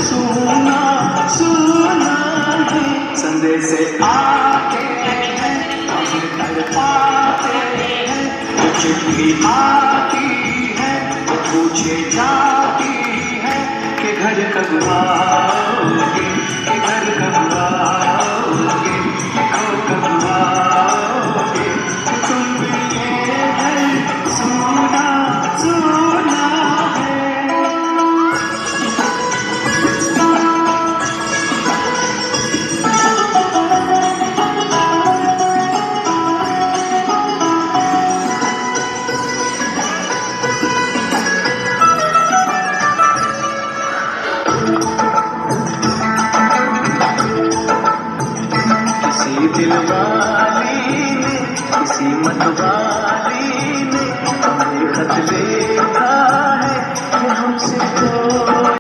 सुना सुना है। संदेश आते हैं हम तड़पाते हैं, चिट्ठी आती है तो पूछे जाती है कि घर कब आओगे, कि घर कब आओगे, आओ कब आओगे। तुम ये घर सुना सुना है। किसी दिलवाली ने, किसी मतवाली ने हमें खत ले